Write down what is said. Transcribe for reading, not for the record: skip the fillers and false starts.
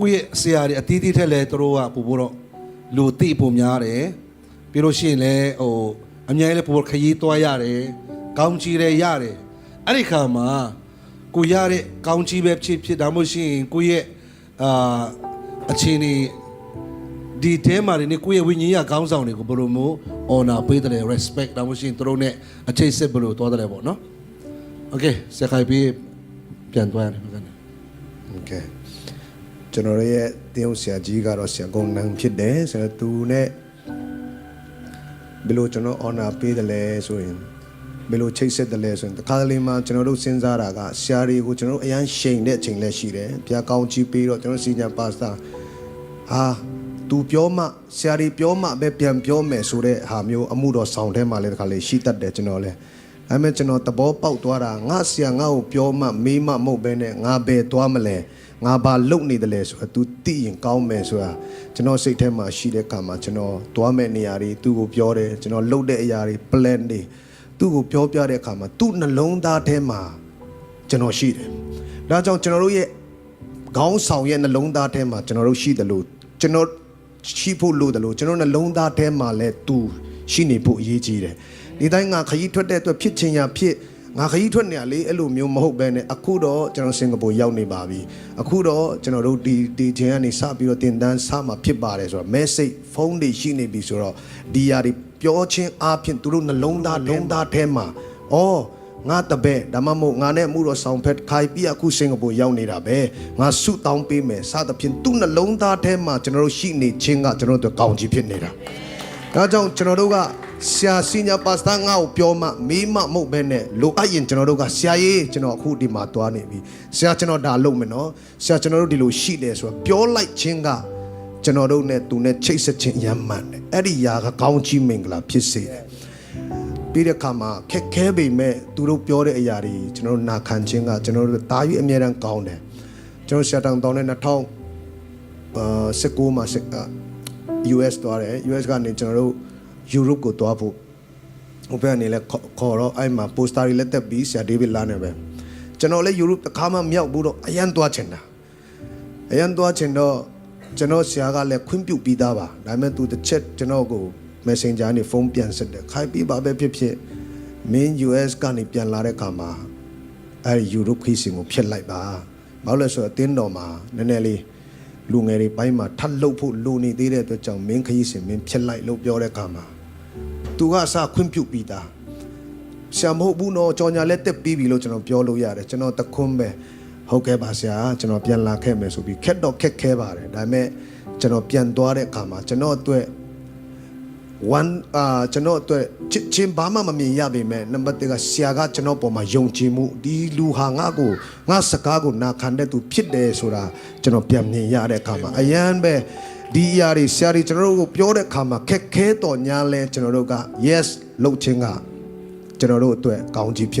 ကိုယ့်ရဲ့ဆရာတွေအတီးတီးထက်လဲသူတို့ကပို့ဖို့တော့လူတိပုံများတယ်ပြီးလို့ရှိရင်လဲဟိုအများကြီးလဲပို့ခရီးသွားရတယ်ကောင်းချီးတယ်ရတယ်အဲ့ဒီခါမှာကိုရတဲ့ကောင်းချီးပဲဖြစ်ဒါမှမဟုတ်ရှင်ကိုရဲ့အခြေအနေဒီတဲမှာနေကိုရဲ့ဝိညာဉ်ရကောင်းဆောင်တွေကိုဘယ်လိုမျိုး honor ပေးတယ် respect ဒါမှမဟုတ်ရှင်သူတို့နဲ့အချိတ်ဆက်ဘယ်လိုသွားတယ်ပေါ့နော် okay ဆက်ခိုင်ပြီးပြန်သွားရတယ်ဟုတ်ကဲ့ okay ကျွန်တော်ရဲ့တင်းအောင်ဆရာကြီးကတော့ဆရာကုန်းနန်းဖြစ်တယ်ဆိုတော့သူနဲ့ဘယ်လိုကျွန်တော် honor ပေးတယ်လဲဆိုရင်ဘယ်လိုချိတ်ဆက်တယ်လဲဆိုရင်တခါတလေမှာကျွန်တော်တို့စဉ်းစားတာကဆရာတွေကိုကျွန်တော်တို့အရန်ရှိန်တဲ့အချိန်လည်းရှိတယ်ဘုရားကောင်းချီးပေးတော့ကျွန်တော်စီညာပါစတာဟာသူပြောမှဆရာတွေပြောမှပဲပြန်ပြောမယ်ဆိုတဲ့ဟာမျိုးအမှုတော်ဆောင်ထဲမှာလည်းတခါလေရှိတတ်တယ်ကျွန်တော်လည်းဒါပေမဲ့ကျွန်တော်သဘောပေါက်သွားတာငါဆရာငါ့ကိုပြောမှမေးမှမဟုတ်ပဲနဲ့ငါပဲသွားမလဲငါဘာလုပ်နေတယ်လဲဆိုတော့ तू သိရင်ကောင်းမယ်ဆိုတာကျွန်တော်စိတ်ထဲမှာရှိတဲ့အခါမှာကျွန်တော်သွားမဲ့နေရာတွေသူ့ကိုပြောတယ်ကျွန်တော်လုပ်တဲ့အရာတွေ plan တွေသူ့ကိုပြောပြတဲ့အခါမှာသူ့နှလုံးသားထဲမှာကျွန်တော်ရှိတယ်ဒါကြောင့်ကျွန်တော်တို့ရဲ့ခေါင်းဆောင်ရဲ့နှလုံးသားထဲမှာကျွန်တော်တို့ရှိတယ်လို့ကျွန်တော်ရှိဖို့လို့တယ်လို့ကျွန်တော်နှလုံးသားထဲမှာလည်း तू ရှိနေဖို့အရေးကြီးတယ်ဒီတိုင်းငါခရီးထွက်တဲ့အတွက်ဖြစ်ချင်ရဖြစ်ငါခရီးထွက်နေရလေအဲ့လိုမျိုးမဟုတ်ပဲနဲ့အခုတော့ကျွန်တော်စင်ကာပူရောက်နေပါပြီအခုတော့ကျွန်တော်တို့ဒီချိန်ကနေစပြီးတော့တင်တန်းစမှာဖြစ်ပါတယ်ဆိုတော့ message ဖုန်းတွေရှိနေပြီဆိုတော့ဒီຢာတွေပြောချင်းအားဖြင့်သူတို့နှလုံးသားထဲမှာအော်ငါတပည့်ဒါမှမဟုတ်ငါနဲ့မှုတော့ဆောင်ဖက်ခိုင်ပြီးအခုစင်ကာပူရောက်နေတာပဲငါဆုတောင်းပေးမယ်စသဖြင့်သူ့နှလုံးသားထဲမှာကျွန်တော်တို့ရှိနေခြင်းကကျွန်တော်တို့ကောင်းချီးဖြစ်နေတာဒါကြောင့်ကျွန်တော်တို့ကဆရာစီညာပါစတာငါ့ကိုပြောမှမေးမှမဟုတ်ပဲနဲ့လိုအပ်ရင်ကျွန်တော်တို့ကဆရာကြီးကျွန်တော်အခုဒီမှာသွားနေပြီဆရာကျွန်တော်ဒါလုပ်မယ်နော်ဆရာကျွန်တော်တို့ဒီလိုရှိတယ်ဆိုတော့ပြောလိုက်ခြင်းကကျွန်တော်တို့နဲ့သူနဲ့ချိတ်ဆက်ခြင်းရမ်းမှန်တယ်အဲ့ဒီຢာကကောင်းချီးမင်္ဂလာဖြစ်စေတယ်ပြီးတဲ့အခါမှာခက်ခဲပေမဲ့သူတို့ပြောတဲ့အရာတွေကျွန်တော်တို့နာခံခြင်းကကျွန်တော်တို့တားပြီးအမြဲတမ်းကောင်းတယ်ကျွန်တော်ဆရာတောင်တောင်းတဲ့2019မှာUS သွားတယ် US ကနေကျွန်တော်တို့ Europe ကိုသွားဖို့ဟိုဘက်ကနေလည်းခေါ်တော့အဲ့မှာ poster တွေလက်သက်ပြီးဆရာဒေးဗစ်လာနေပဲကျွန်တော်လည်း Europe တစ်ခါမှမြောက်ဘူးတော့အရန်သွားချင်တာအရန်သွားချင်တော့ကျွန်တော်ဆရာကလည်းခွင့်ပြုပြီးသားပါဒါပေမဲ့သူတစ်ချက်ကျွန်တော်ကို Messenger နဲ့ဖုန်းပြန်ဆက်တယ်ခိုင်ပြီးပါပဲဖြစ်မင်း US ကနေပြန်လာတဲ့အခါမှာအဲ့ Europe ခီးစင်ကိုဖျက်လိုက်ပါဘာလို့လဲဆိုတော့အတင်းတော်မှာနည်းနည်းလေးလူငယ်တွေပိုင်းမှာထပ်လှုပ်ဖို့လိုနေသေးတဲ့အတွက်ကြောင့်မင်းခရီးစဉ်မင်းဖြစ်လိုက်လို့ပြောတဲ့အခါမှာသူကအစခွင့်ပြုပြီးသားဆရာမဟုတ်ဘူးနော်ကြော်ညာလက်တက်ပြီးပြီလို့ကျွန်တော်ပြောလို့ရတယ်ကျွန်တော်တခွန်းပဲဟုတ်ကဲ့ပါဆရာကျွန်တော်ပြန်လာခဲ့မယ်ဆိုပြီးခက်တော့ခက်ခဲပါတယ်ဒါပေမဲ့ကျွန်တော်ပြန်သွားတဲ့အခါမှာကျွန်တော်အတွက်ကျွန်တော်အတွက်ချင်းဘာမှမမြင်ရပေမဲ့နံပါတ်1ကဆရာကကျွန်တော်ပေါ်မှာယုံကြည်မှုဒီလူဟာငါစကားကိုနာခံတဲ့သူဖြစ်တယ်ဆိုတာကျွန်တော်ပြန်မြင်ရတဲ့အခါမှာအရန်ပဲဒီအရာတွေဆရာတွေကျွန်တော်တို့ကိုပြောတဲ့အခါမှာခက်ခဲတော်ညာလဲကျွန်တော်တို့က yes လုပ်ခြင်းကကျွန်တော်တို့အတွက်ကောင်းကြီးဖြစ်